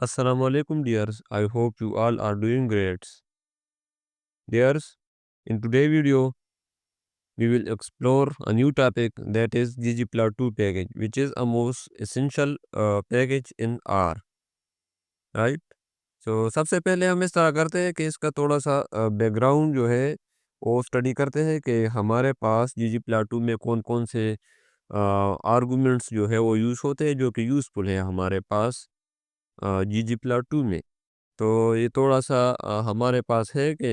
Assalamu alaikum, dears. I hope you all are doing great. Dears, in today's video, we will explore a new topic that is ggplot2 package, which is a most essential package in R. Right? So सबसे पहले हम इस तरह करते हैं कि इसका थोड़ा सा बैकग्राउंड जो है वो स्टडी करते हैं कि हमारे पास ggplot2 में कौन कौन से आर्गुमेंट्स जो है वो यूज़ होते हैं जो कि यूज़फुल है हमारे पास ggplot2 में। तो ये थोड़ा-सा हमारे पास है कि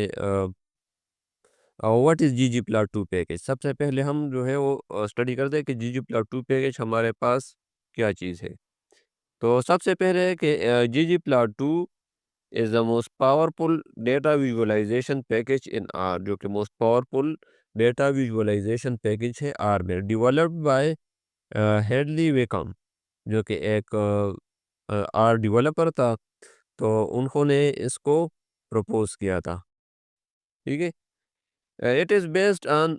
व्हाट इज़ ggplot2 पैकेज। सबसे पहले हम जो है वो स्टडी करते हैं कि ggplot2 पैकेज हमारे पास क्या चीज़ है। तो सबसे पहले है कि ggplot2 is the most powerful data visualisation package in are, जो कि most powerful data visualisation package है आर में, डेवलप्ड बाय हेडली वेकम, जो कि एक आर डेवलपर था। तो उन्होंने इसको प्रपोज़ किया था। ठीक है? It is based on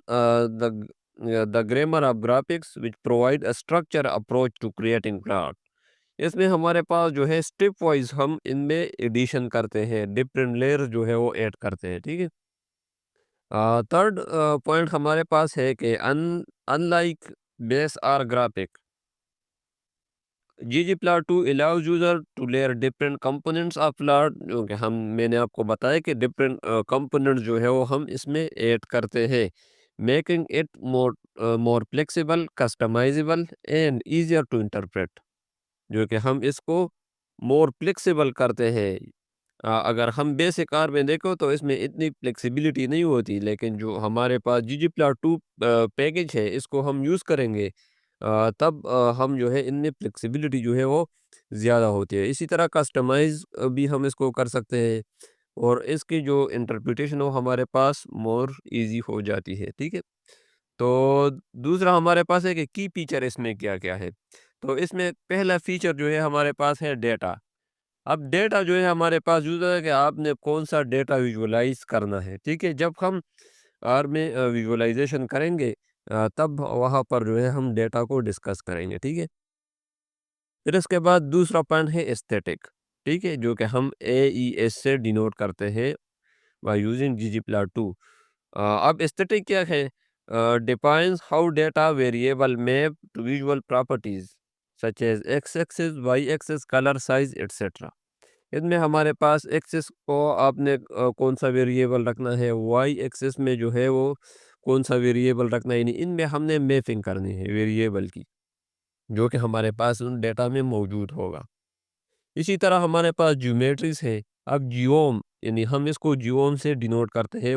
the grammar of graphics which provide a structure approach to creating plot. इसमें हमारे पास जो है स्टेप वाइज हम इनमें एडिशन करते हैं, डिफरेंट लेयर जो है वो ऐड करते हैं। ठीक है। थर्ड पॉइंट हमारे पास है कि unlike base R graphic, ggplot2 allows user to layer different components of plot, जो कि हम मैंने आपको बताया कि डिफरेंट कंपोनेंट्स जो है वो हम इसमें ऐड करते हैं, making it more flexible, customizable and easier to interpret, जो कि हम इसको मोर फ्लेक्सिबल करते हैं। अगर हम बेसिक कार में देखो तो इसमें इतनी फ्लेक्सिबिलिटी नहीं होती, लेकिन जो हमारे पास ggplot2 पैकेज है इसको हम यूज़ करेंगे तब हम जो है इनमें फ्लेक्सिबिलिटी जो है वो ज़्यादा होती है। इसी तरह कस्टमाइज़ भी हम इसको कर सकते हैं और इसकी जो इंटरप्रिटेशन हो हमारे पास मोर इजी हो जाती है। ठीक है। तो दूसरा हमारे पास है कि की फीचर इसमें क्या-क्या है। तो इसमें पहला फीचर जो है हमारे पास है डेटा। अब डेटा जो है हमारे पास यूज़ है कि आपने कौन-सा डेटा विजुअलाइज़ करना है। ठीक है? जब हम आर में विजुअलाइज़ेशन करेंगे तब वहाँ पर जो है हम डेटा को डिस्कस करेंगे। ठीक है? फिर इसके बाद दूसरा पॉइंट है एस्थेटिक। ठीक है? जो कि हम एईएस से डिनोट करते हैं बाय यूजिंग ggplot2। अब एस्थेटिक क्या है? Defines how data variable map to visual properties such as X axis, Y axis, colour, size etcetera. इसमें हमारे पास एक्सिस को आपने कौन सा वेरिएबल रखना है, वाई एक्सिस में जो है वो कौन सा वेरिएबल रखना है, यानी इनमें हमने मैपिंग करनी है वेरिएबल की, जो कि हमारे पास उन डेटा में मौजूद होगा। इसी तरह हमारे पास ज्योमेट्रीज है। अब जियोम, यानी हम इसको जियोम से डिनोट करते हैं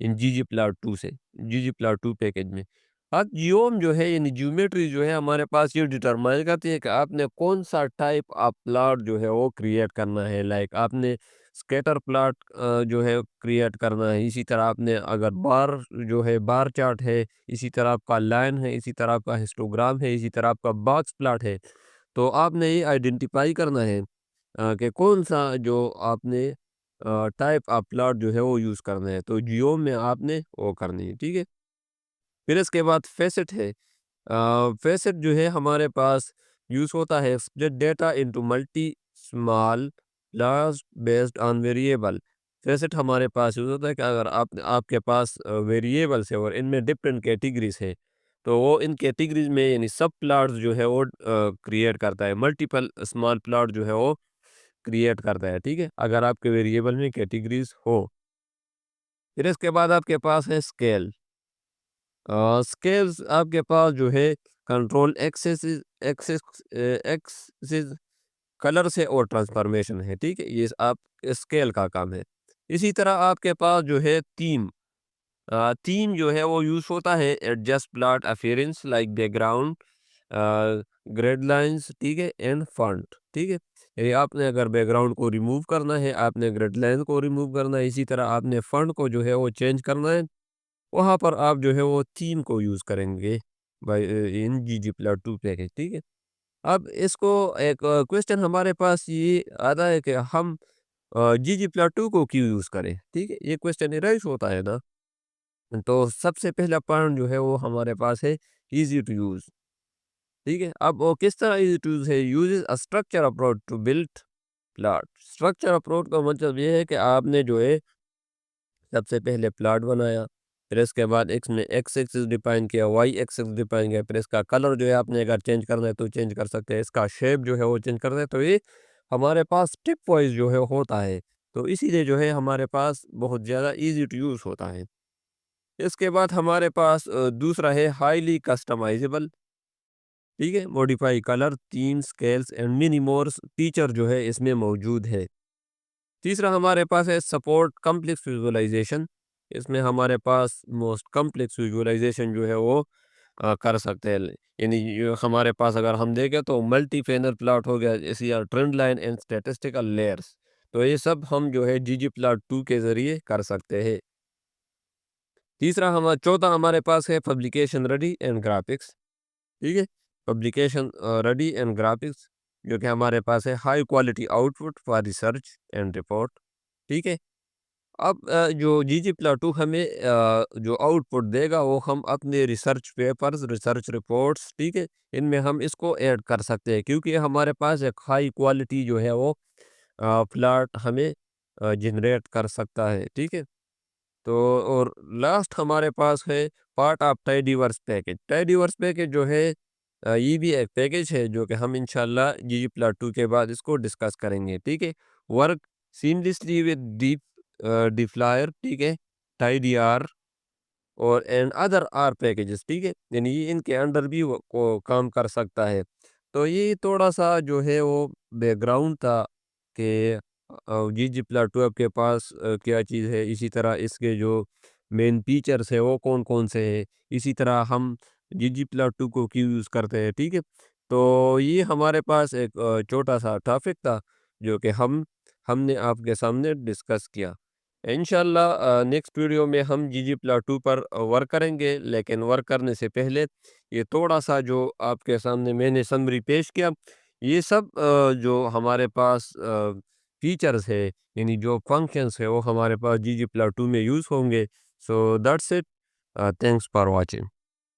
इन ggplot2 से, ggplot2 पैकेज में। अब जियोम जो है यानी ज्योमेट्री जो है हमारे पास ये डिटरमाइन करती है कि आपने कौन सा टाइप ऑफ प्लॉट जो है वो क्रिएट करना है। लाइक आपने स्कैटर प्लॉट जो है क्रिएट करना है, इसी तरह आपने अगर बार जो है बार चार्ट है, इसी तरह आपका लाइन है, इसी तरह आपका हिस्टोग्राम है, इसी तरह आपका बॉक्स प्लॉट है। तो आपने ये आइडेंटिफाई करना है कि कौन सा जो आपने टाइप ऑफ प्लॉट जो है वो यूज़ करना है, तो जियो में आपने वो करनी है। ठीक है। फिर इसके बाद फेसेट है। फेसेट जो है हमारे पास यूज़ होता है split data into multi small class based on variable. Facet हमारे पास यूज़ होता है कि अगर आपके पास वेरिएबल्स है और इनमें डिफरेंट कैटेगरीज है, तो वो इन कैटेगरीज में यानी सब प्लॉट्स जो है वो क्रिएट करता है, मल्टीपल स्मॉल प्लॉट जो है वो क्रिएट करता है। ठीक है? अगर आपके वेरिएबल में कैटेगरीज हो। फिर इसके बाद आपके पास है स्केल। स्केल्स आपके पास जो है control access access axis colour से और ट्रांसफॉर्मेशन है। ठीक है? ये आप स्केल का काम है। इसी तरह आपके पास जो है थीम, थीम जो है वो यूज़ होता है adjust plot appearance like background, grade lines, ठीक है, एंड फॉन्ट। ठीक है? ये आपने अगर बैकग्राउंड को रिमूव करना है, आपने ग्रेड लाइन को रिमूव करना है, इसी तरह आपने फॉन्ट को जो है वो चेंज करना है, वहाँ पर आप जो है वो थीम को यूज़ करेंगे बाय इन ggplot2 पैकेज। ठीक है? अब इसको एक क्वेश्चन हमारे पास ये आता है कि हम ggplot2 को क्यों यूज़ करें? ठीक है? ये क्वेश्चन राइज होता है ना? तो सबसे पहला पॉइंट जो है वो हमारे पास है ईज़ी टू यूज़। ठीक है? अब वो किस तरह ईज़ी टू यूज़ है? Uses a structure approach to build plot. Structure approach का मतलब ये है कि आपने जो है सबसे पहले प्लॉट बनाया, फिर इसके बाद इसमें एक्स एक्सिस डिफाइन किया, वाई एक्सिस डिफाइन किया, फिर इसका कलर जो है आपने अगर चेंज करना है तो चेंज कर सकते हैं, इसका शेप जो है वो चेंज करना है। तो ये हमारे पास स्टेप वाइज जो है होता है, तो इसीलिए जो है हमारे पास बहुत ज़्यादा इजी टू यूज़ होता है। इसके बाद हमारे पास दूसरा है हाईली कस्टमाइजेबल, ठीक है, मॉडिफाई कलर, तीन scales and mini more feature जो है इसमें मौजूद है। तीसरा हमारे पास है सपोर्ट कम्प्लेक्स विजुअलाइजेशन, इसमें हमारे पास मोस्ट कम्प्लेक्स विजुअलाइजेशन जो है वो कर सकते हैं। यानी ये हमारे पास अगर हम देखें तो मल्टी फेनर प्लॉट हो गया, जैसे या trend line and statistical layers, तो ये सब हम जो है जीजी प्लॉट 2 के ज़रिए कर सकते हैं। चौथा हमारे पास है पब्लिकेशन रेडी एंड ग्राफिक्स, ठीक है, पब्लिकेशन रेडी एंड ग्राफिक्स, जो कि हमारे पास है high quality output for research and report, ठीक है। अब जो जीजी प्लाटू हमें जो आउटपुट देगा वो हम अपने रिसर्च पेपर्स, रिसर्च रिपोर्ट्स, ठीक है, इनमें हम इसको ऐड कर सकते हैं, क्योंकि हमारे पास एक हाई क्वालिटी जो है वो प्लाट हमें जनरेट कर सकता है, ठीक है। तो और लास्ट हमारे पास है part of tidyverse package. Tidyverse package जो है ये भी एक पैकेज है जो कि हम इंशाल्लाह जी प्लस 2 के बाद इसको डिस्कस करेंगे, ठीक है। वर्क सीमलेसली विद डीप डिफ्लायर, ठीक है, टाइडी आर और एंड अदर आर पैकेजेस, ठीक है, यानी ये इनके अंडर भी वो को काम कर सकता है। तो ये थोड़ा सा जो है वो बैकग्राउंड था कि जी जी प्लस 12 के पास क्या चीज़ है, इसी तरह इसके जो मेन फीचर्स है वो कौन कौन से हैं, इसी तरह हम जी जी प्लस 2 को क्यों यूज़ करते हैं, ठीक है। तो ये हमारे पास एक छोटा सा टॉपिक था जो कि हमने आपके सामने डिस्कस किया। इंशाल्लाह नेक्स्ट वीडियो में हम जी जी प्लस 2 पर वर्क करेंगे, लेकिन वर्क करने से पहले ये थोड़ा सा जो आपके सामने मैंने समरी पेश किया, ये सब जो हमारे पास फीचर्स है, यानी जो फंक्शंस है वो हमारे पास जी जी प्लस 2 में यूज़ होंगे। So that's it, thanks for watching.